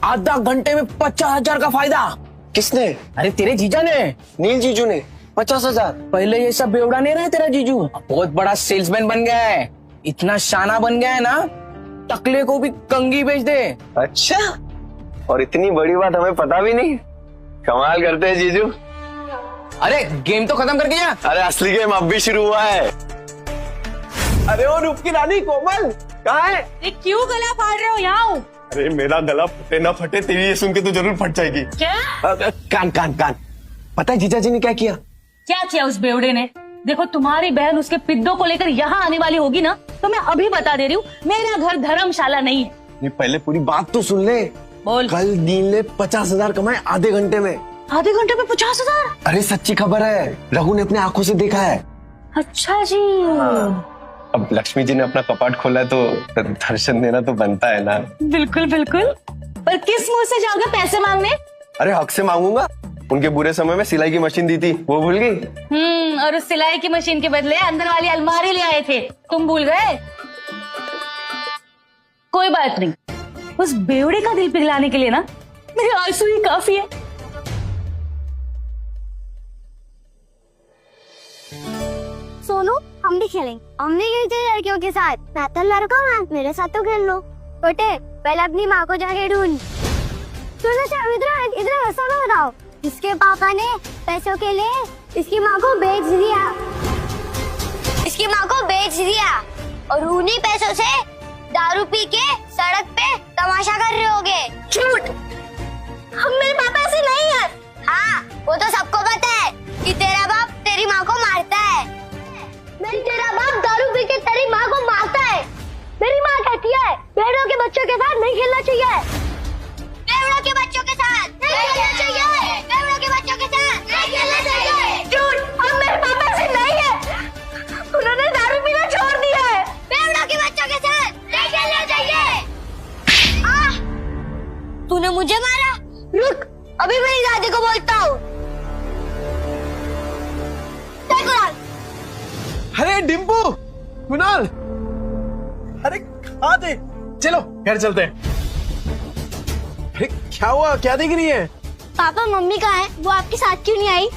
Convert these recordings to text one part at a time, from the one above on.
आधा घंटे में 50,000 का फायदा। किसने? अरे तेरे जीजा ने। नील जीजू ने 50,000। पहले ये सब बेवड़ा नहीं रहा तेरा जीजू, बहुत बड़ा सेल्समैन बन गया है, इतना शाना बन गया है ना, टकले को भी कंगी बेच दे। अच्छा, और इतनी बड़ी बात हमें पता भी नहीं। कमाल करते हैं जीजू। अरे गेम तो खत्म करके जा। अरे असली गेम अब भी शुरू हुआ है। अरे वो रूप की रानी कोमल कहाँ है? क्यों गला फाड़ रहे हो? यहाँ हूँ। अरे मेरा गला फटे ना फटे, तेरी ये सुन के तो जरूर फट जाएगी। क्या? कान कान कान। पता है जीजा जी ने क्या किया? क्या किया उस बेवड़े ने? देखो तुम्हारी बहन उसके पिद्दों को लेकर यहाँ आने वाली होगी ना, तो मैं अभी बता दे रही हूँ, मेरा घर धर्मशाला नहीं है। ये पहले पूरी बात तो सुन ले। बोल। कल नील ने 50,000 कमाए आधे घंटे में। आधे घंटे में 50,000? अरे सच्ची खबर है, रघु ने अपने आंखों से देखा है। अच्छा जी। अब लक्ष्मी जी ने अपना कपाट खोला है तो दर्शन देना तो बनता है ना। बिल्कुल बिल्कुल, पर किस मुंह से जाओगे पैसे मांगने? अरे हक से मांगूंगा। उनके बुरे समय में सिलाई की मशीन दी थी, वो भूल गई? और उस सिलाई की मशीन के बदले अंदर वाली अलमारी ले आए थे, तुम भूल गए? कोई बात नहीं, उस बेवड़े का दिल पिघलाने के लिए ना मेरे आंसू ही काफी है। सोनू, हम भी खेलेंगे। हम नहीं खेलते लड़कियों के साथ। मैं तो लड़का हूँ, मेरे साथ तो खेल लो। छोटे, पहले अपनी माँ को जाके ढूंढ। सुनो, इधर ऐसा ना बताओ। इसके पापा ने पैसों के लिए इसकी माँ को बेच दिया और उन्हीं पैसों से दारू पी के सड़क पे तमाशा कर रहे होगे। झूठ। हम मेरे पापा ऐसे नहीं है। हाँ, वो तो सबको पता है कि तेरा बाप तेरी माँ को मारता है। नहीं, तेरा बाप दारू पी के तेरी माँ को मारता है। मेरी माँ कहती है भेड़ों के बच्चों के साथ नहीं खेलना चाहिए। भेड़ों के बच्चों के साथ नहीं खेलना चाहिए। भेड़ों के बच्चों के साथ नहीं खेलना चाहिए। झूठ। हम मेरे पापा ऐसे नहीं है, उन्होंने दारू पीना छोड़ दिया है। भेड़ों के बच्चों के साथ नहीं खेलना चाहिए। तूने मुझे मारा? रुक, अभी मेरी दादी को बोलता हूँ। अरे डिम्पू, कुणाल, अरे कहाँ थे? चलो घर चलते हैं। अरे क्या हुआ, क्या देख रही है? पापा मम्मी कहाँ है? वो आपके साथ क्यों नहीं आई?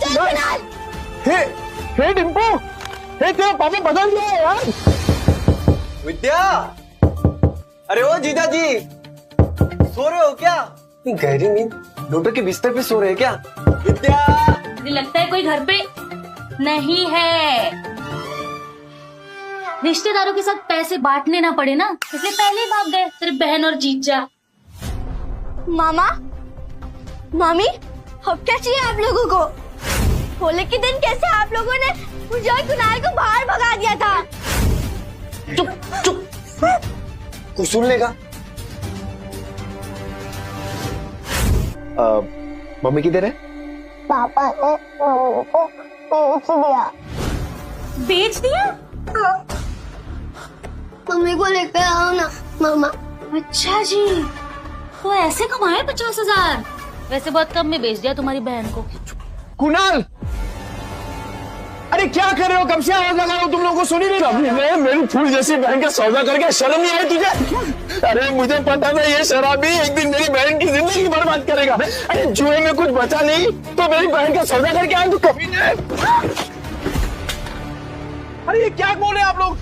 चल कुणाल। हे डिम्पू, हे तेरा पापा बदल गया है यार। विद्या, अरे ओ जीजा जी, सो रहे हो क्या? इतनी गहरी नींद, डॉक्टर के बिस्तर पे सो रहे हैं क्या? विद्या, मुझे लगता है कोई घर पे नहीं है। रिश्तेदारों के साथ पैसे बांटने ना पड़े ना, इसलिए पहले ही भाग गए तेरी बहन और जीजा। मामा, मामी, अब क्या चाहिए आप लोगों को? होली के दिन कैसे आप लोगों ने मुझे और कुणाल को बाहर भगा दिया था? चुप चुप, कुछ सुन लेगा। मम्मी किधर है? पापा ने मम्मी को बेच दिया। बेच दिया? मम्मी को लेकर आओ ना मामा। अच्छा जी, तो ऐसे कमाए 50,000? वैसे बहुत कम में बेच दिया तुम्हारी बहन को। कुणाल, अरे क्या कर रहे हो? कब से आवाज लगा रहा हूँ, तुम लोगों को सुनी नहीं रहा? मेरी फूल जैसी बहन का सौदा करके शर्म नहीं आई तुझे? अरे मुझे पता था ये शराबी एक दिन मेरी बहन की जिंदगी बर्बाद करेगा। अरे जुए में कुछ बचा नहीं तो मेरी बहन का सौदा करके आए तू कभी नहीं। अरे ये क्या बोल रहे हैं आप लोग?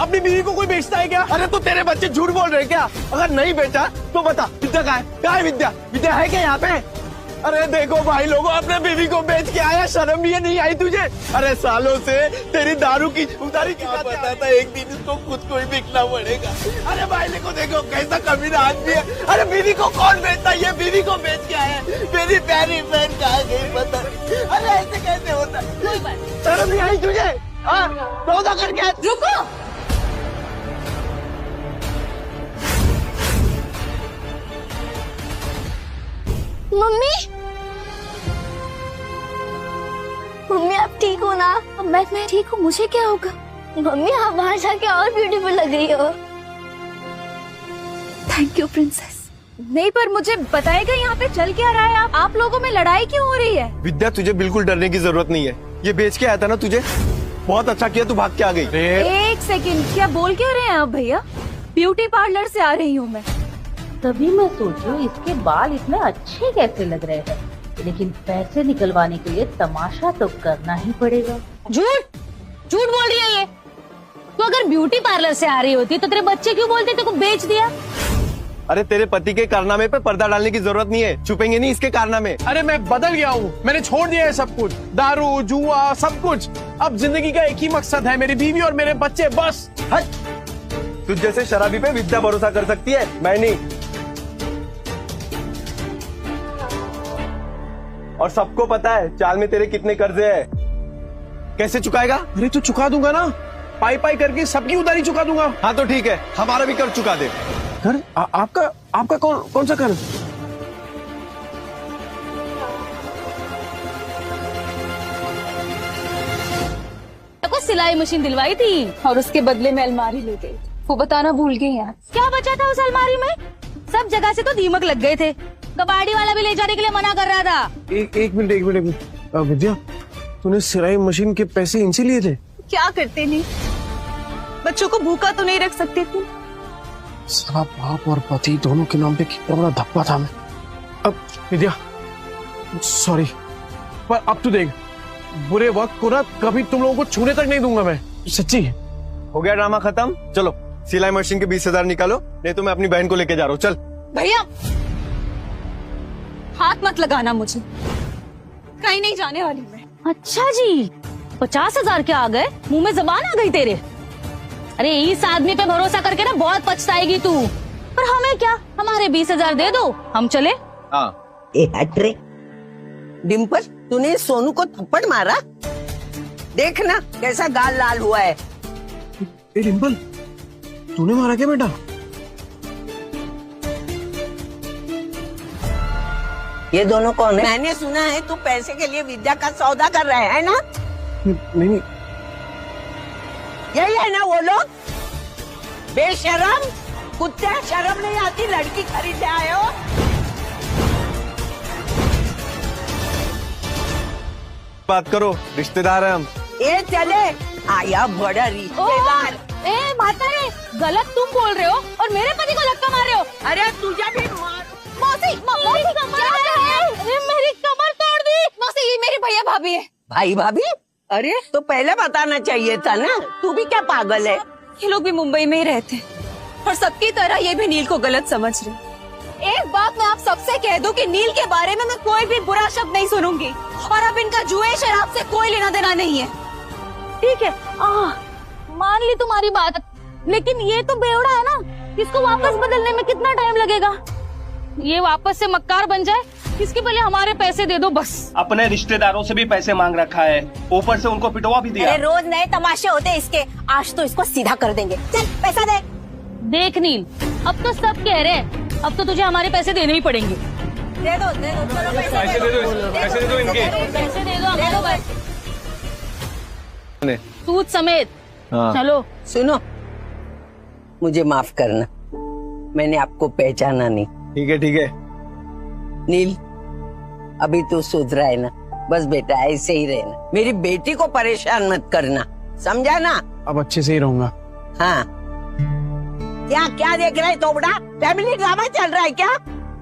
अपनी बीवी को कोई बेचता है क्या? अरे तो तेरे बच्चे झूठ बोल रहे हैं क्या? अगर नहीं बेचा तो बता, विद्या कहाँ है? कहाँ है विद्या? विद्या है क्या यहाँ पे? अरे देखो भाई लोगों, अपने बीवी को बेच के आया, शर्म भी नहीं आई तुझे? अरे सालों से तेरी दारू की उधारी की पता था एक दिन इसको खुद को ही बिकना पड़ेगा। अरे भाई देखो देखो कैसा कमीना आदमी है। अरे बीवी को कौन बेचता है? ये बीवी को बेच के आया, मेरी प्यारी बहन कहाँ गई पता नहीं। अरे ऐसे कैसे होता है? शर्म नहीं आई तुझे? हाँ, सौदा करके रुको, मम्मी, मम्मी आप ठीक हो ना? मैं ठीक हूँ, मुझे क्या होगा? मम्मी आप बाहर जाके और ब्यूटीफुल लग रही हो। Thank you princess. नहीं, पर मुझे बताएगा यहाँ पे चल क्या रहा है? आप लोगों में लड़ाई क्यों हो रही है? विद्या, तुझे बिल्कुल डरने की जरूरत नहीं है। ये बेच के आया था ना तुझे, बहुत अच्छा किया तू भाग के आ गई। एक सेकंड, क्या बोल क्यों रहे हैं आप भैया? ब्यूटी पार्लर से आ रही हूँ मैं। तभी मैं सोचूं इसके बाल इतने अच्छे कैसे लग रहे हैं, लेकिन पैसे निकलवाने के लिए तमाशा तो करना ही पड़ेगा। झूठ झूठ बोल रही है ये। तो अगर ब्यूटी पार्लर से आ रही होती तो तेरे बच्चे क्यों बोलते तेरे को बेच दिया? अरे तेरे पति के कारनामे पे पर्दा डालने की जरूरत नहीं है, छुपेंगे नहीं इसके कारनामे। अरे मैं बदल गया हूँ, मैंने छोड़ दिया है सब कुछ, दारू जुआ सब कुछ। अब जिंदगी का एक ही मकसद है, मेरी बीवी और मेरे बच्चे, बस। हट, तुझ जैसे शराबी पे विद्या भरोसा कर सकती है, मैं नहीं। और सबको पता है चाल में तेरे कितने कर्जे हैं। कैसे चुकाएगा? अरे तो चुका दूंगा ना, पाई पाई करके सबकी उधारी चुका दूंगा। हाँ तो ठीक है, हमारा भी कर चुका दे। घर आपका कौन सा घर? को सिलाई मशीन दिलवाई थी और उसके बदले में अलमारी ले गई। वो बताना भूल गई यार। क्या बचा था उस अलमारी में? सब जगह से तो दीमक लग गए थे। कबाड़ी वाला भी ले जाने के लिए मना कर रहा था। एक मिनट विद्या, तूने सिलाई मशीन के पैसे इनसे लिए थे? क्या करते नहीं, बच्चों को भूखा तो नहीं रख सकते थे। साला बाप और पति दोनों के नाम पे कितना बड़ा धब्बा था मैं। अब विद्या सॉरी, पर अब तू देख, बुरे वक्त को ना कभी तुम लोगों को छूने तक नहीं दूंगा मैं, सच्ची। हो गया ड्रामा खत्म, चलो सिलाई मशीन के 20,000 निकालो, नहीं तो मैं अपनी बहन को लेके जा रहा हूँ। चल भैया हाथ मत लगाना मुझे, कहीं नहीं जाने वाली मैं। अच्छा जी, 50,000 के आ गए, मुंह में जबान आ गई तेरे। अरे इस आदमी पे भरोसा करके ना बहुत पछताएगी तू। पर हमें क्या, हमारे 20,000 दे दो, हम चले। हाँ ए हट रे डिम्पल, तूने सोनू को थप्पड़ मारा? देखना कैसा गाल लाल हुआ है। ए डिम्पल, तूने मारा क्या बेटा? ये दोनों कौन है? मैंने सुना है तू पैसे के लिए विद्या का सौदा कर रहा है ना? नहीं, यही है ना वो लोग? बेशरम कुत्ते, शर्म नहीं आती, लड़की खरीदने आए हो? बात करो, रिश्तेदार हैं हम। ये चले आया बड़ा रिश्तेदार। ए माता रे, गलत तुम बोल रहे हो और मेरे पति को धक्का मार रहे हो। अरे तुझे भी मार। मौसी, मेरी कमर अरे मेरी कमर तोड़ दी। मौसी, ये मेरे भैया भाभी है। भाई भाभी? अरे तो पहले बताना चाहिए था ना, तू भी क्या पागल है? ये लोग भी मुंबई में ही रहते हैं और सबकी तरह ये भी नील को गलत समझ रहे। एक बात मैं आप सबसे कह दूं कि नील के बारे में मैं कोई भी बुरा शब्द नहीं सुनूंगी और अब इनका जुए शराब से कोई लेना देना नहीं है। ठीक है, मान ली तुम्हारी बात, लेकिन ये तो बेवड़ा है ना, इसको वापस बदलने में कितना टाइम लगेगा? ये वापस से मक्कार बन जाए, इसके पहले हमारे पैसे दे दो बस। अपने रिश्तेदारों से भी पैसे मांग रखा है, ऊपर से उनको पिटवा भी दिया। अरे रोज नए तमाशे होते इसके, आज तो इसको सीधा कर देंगे। चल पैसा दे। देख नील, अब तो सब कह रहे हैं, अब तो तुझे हमारे पैसे देने ही पड़ेंगे। दे दो चलो पैसे दे दो, पैसे दे दो इनके। पैसे दे दो हमारे बस, सूद समेत। चलो सुनो, मुझे माफ करना, मैंने आपको पहचाना नहीं। ठीक है। नील, अभी तू सुधरा है ना? बस बेटा ऐसे ही रहना, मेरी बेटी को परेशान मत करना, समझा ना? अब अच्छे से ही रहूंगा। हाँ। क्या देख रहा है तोबड़ा? फैमिली ड्रामा चल रहा है क्या?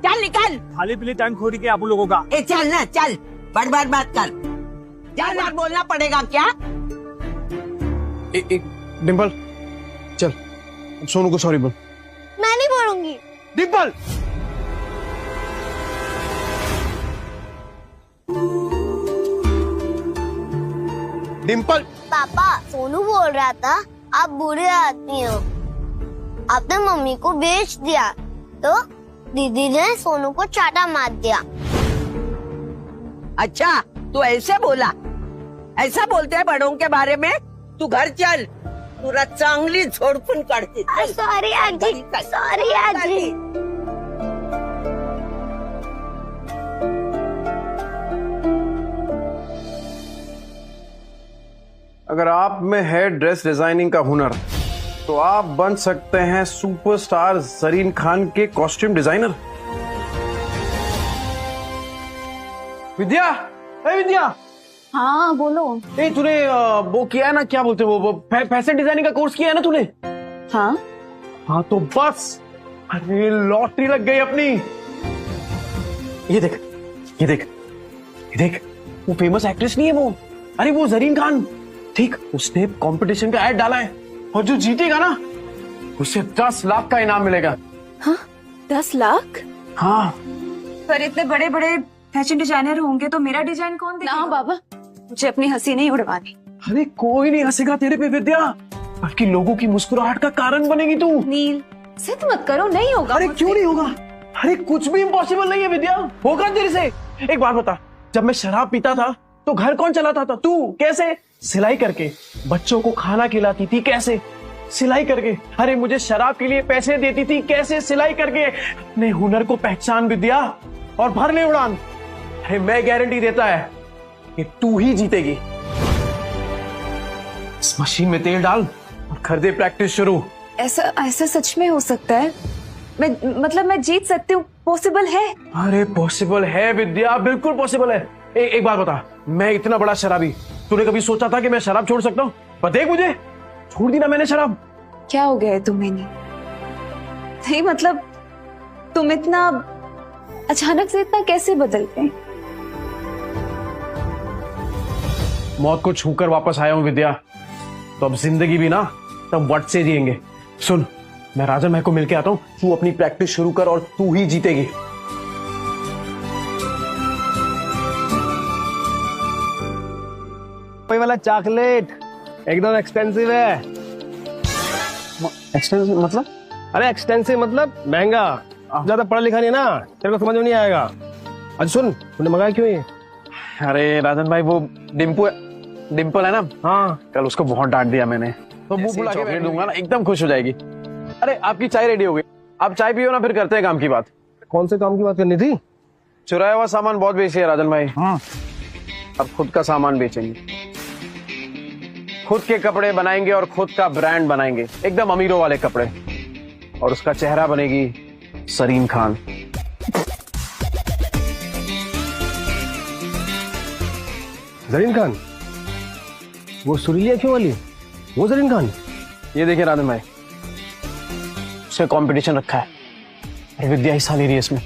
चल निकल। खाली पीली टाइम खो रही है आप लोगों का। ए चल ना, चल, बड़ बात कर। ज्यादा बोलना पड़ेगा क्या? एक डिम्पल, चल अब सोनू को सॉरी बोल। मैं नहीं बोलूंगी। डिम्पल, डिम्पल, पापा, सोनू बोल रहा था आप बुरे आदमी हो, आपने मम्मी को बेच दिया, तो दीदी ने सोनू को चाटा मार दिया। अच्छा, तू ऐसे बोला? ऐसा बोलते हैं बड़ों के बारे में? तू घर चल, तुला चांगली झोडपून काढते। सॉरी आजी, सॉरी आजी। अगर आप में है ड्रेस डिजाइनिंग का हुनर, तो आप बन सकते हैं सुपरस्टार जरीन खान के कॉस्ट्यूम डिजाइनर। विद्या, विद्या। हाँ बोलो। तूने वो किया है ना, क्या बोलते हैं वो फैशन डिजाइनिंग का कोर्स किया है ना तूने? हाँ हाँ तो बस, अरे लॉटरी लग गई अपनी। ये देख, ये देख, ये देख, वो फेमस एक्ट्रेस नहीं है वो, अरे वो जरीन खान, ठीक, उसने कंपटीशन का ऐड डाला है और जो जीतेगा ना उसे 10 लाख का इनाम मिलेगा। हाँ 10 लाख? हाँ पर इतने बड़े बड़े फैशन डिजाइनर होंगे तो मेरा डिजाइन कौन देगा? ना बाबा, मुझे अपनी हंसी नहीं उड़वानी। अरे कोई नहीं हंसेगा तेरे पे विद्या, बल्कि लोगों की मुस्कुराहट का कारण बनेगी तू। नील जिद मत करो, नहीं होगा। अरे क्यों नहीं होगा? अरे कुछ भी इम्पॉसिबल नहीं है विद्या, होगा तेरे से। एक बात बता, जब मैं शराब पीता था तो घर कौन चलाता था? तू। कैसे? सिलाई करके। बच्चों को खाना खिलाती थी, कैसे? सिलाई करके। अरे मुझे शराब के लिए पैसे देती थी, कैसे? सिलाई करके। अपने हुनर को पहचान विद्या और भर ले उड़ान। अरे मैं गारंटी देता है कि तू ही जीतेगी। इस मशीन में तेल डाल और कर दे प्रैक्टिस शुरू। ऐसा सच में हो सकता है? मैं जीत सकती हूँ? पॉसिबल है? अरे पॉसिबल है विद्या, बिल्कुल पॉसिबल है। एक बात बता, मैं इतना बड़ा शराबी, तूने कभी सोचा था कि मैं शराब छोड़ सकता हूँ? पर देख मुझे, छोड़ दी ना मैंने शराब। क्या हो गया है तुम्हें? नहीं मतलब तुम इतना अचानक से इतना कैसे बदल गए? मौत को छूकर वापस आया हूँ विद्या, तो अब जिंदगी भी ना तब वट से जिएंगे। सुन, मैं राजन भाई को मिलके आता हूँ, तू अपनी प्रैक्टिस शुरू कर और तू ही जीतेगी। कोई वाला चॉकलेट एकदम एक्सपेंसिव है। एक्सटेंसिव मतलब? अरे एक्सटेंसिव मतलब महंगा। ज्यादा पढ़ा लिखा नहीं ना, तेरे को समझ में नहीं आएगा। अच्छा सुन, तूने मंगाया क्यों ये? अरे राजन भाई, वो डिम्पल है ना, हाँ, कल उसको बहुत डांट दिया मैंने, तो मुंह फुला के चॉकलेट दूंगा ना, एकदम खुश हो जाएगी। अरे आपकी चाय रेडी हो गई, आप चाय पियो ना, फिर करते हैं काम की बात। कौन से काम की बात करनी थी? चुराया हुआ सामान बहुत बेची है राजन भाई। हाँ, अब खुद का सामान बेचेंगे, खुद के कपड़े बनाएंगे और खुद का ब्रांड बनाएंगे, एकदम अमीरों वाले कपड़े, और उसका चेहरा बनेगी जरीन खान। जरीन खान? वो सुरीली आंखों वाली, वो जरीन खान? ये देखिए राजन भाई, उसका कंपटीशन रखा है और विद्या हिस्सा ले रही है इसमें।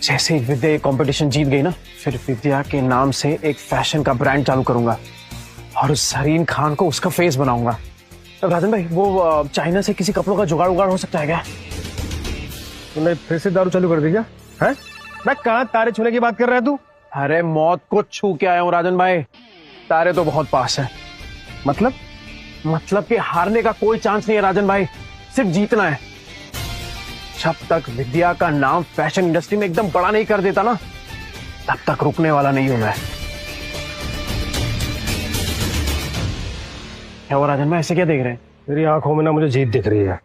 जैसे ही विद्या ये कंपटीशन जीत गई ना, फिर विद्या के नाम से एक फैशन का ब्रांड चालू करूंगा और उस जरीन खान को उसका फेस बनाऊंगा। तो राजन भाई, वो चाइना से किसी कपड़ों का जुगाड़ हो सकता है क्या? तूने फिर से दारू चालू कर दी क्या? है? मैं कहाँ तारे छूने की बात कर रहा है तू? अरे मौत को छू के आया हूँ राजन भाई, तारे तो बहुत पास है। मतलब कि हारने का कोई चांस नहीं है राजन भाई, सिर्फ जीतना है। जब तक विद्या का नाम फैशन इंडस्ट्री में एकदम बड़ा नहीं कर देता ना, तब तक रुकने वाला नहीं हूं मैं। क्या वो राजन भाई, ऐसे क्या देख रहे हैं? मेरी आंखों में ना मुझे जीत दिख रही है।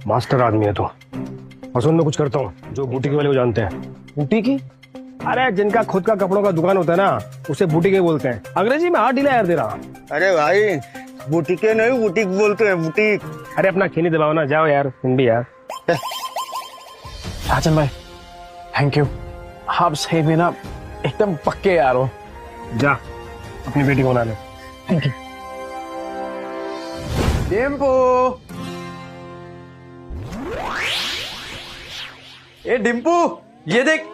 मास्टर आदमी है तू। और सुन, मैं कुछ करता हूँ, जो बुटीक वाले को जानते हैं। बूटी की? अरे जिनका खुद का कपड़ों का दुकान होता है ना, उसे बुटीक बोलते हैं। अंग्रेजी में हाथ ढीला यार तेरा। अरे भाई, बुटीके नहीं बुटीक बोलते हैं, बुटीक। अरे अपना खीनी दबाओ ना, जाओ यार हिंदी यार। राजन भाई थैंक यू, आप सही में ना एकदम पक्के यार हो। जा अपनी बेटी को बना ले। Thank you. डिम्पू, ए डिम्पू, ये देख।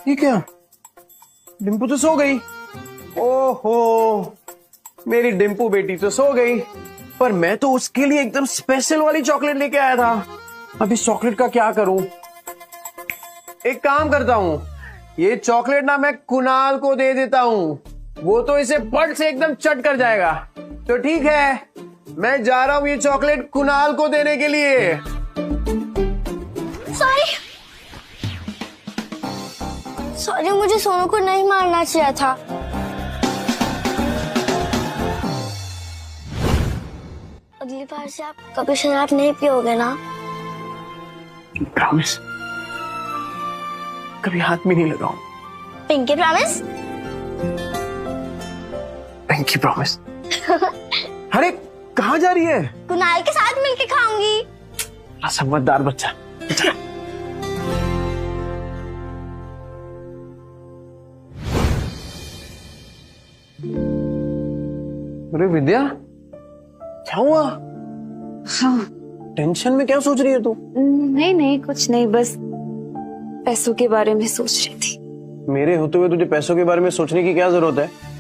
ये क्या? डिम्पू तो सो गई। ओहो, मेरी डिम्पू बेटी तो सो गई, पर मैं तो उसके लिए एकदम स्पेशल वाली चॉकलेट लेके आया था। अब इस चॉकलेट का क्या करूं? एक काम करता हूं, ये चॉकलेट ना मैं कुणाल को दे देता हूं, वो तो इसे पट से एकदम चट कर जाएगा। तो ठीक है, मैं जा रहा हूं ये चॉकलेट कुणाल को देने के लिए। सॉरी, मुझे सोनू को नहीं मारना चाहिए था। अगली बार से आप कभी शराब नहीं पियोगे ना? प्रॉमिस, कभी हाथ में नहीं लगाऊं। Pinky promise? Pinky promise. अरे कहाँ जा रही है? कुणाल के साथ मिलके खाऊंगी। समझदार बच्चा। अरे विद्या, क्या हुआ? हाँ। टेंशन में क्या सोच रही है तू? नहीं नहीं, कुछ नहीं, बस पैसों के बारे में सोच रही थी। मेरे होते हुए तुझे पैसों के बारे में सोचने की क्या जरूरत है?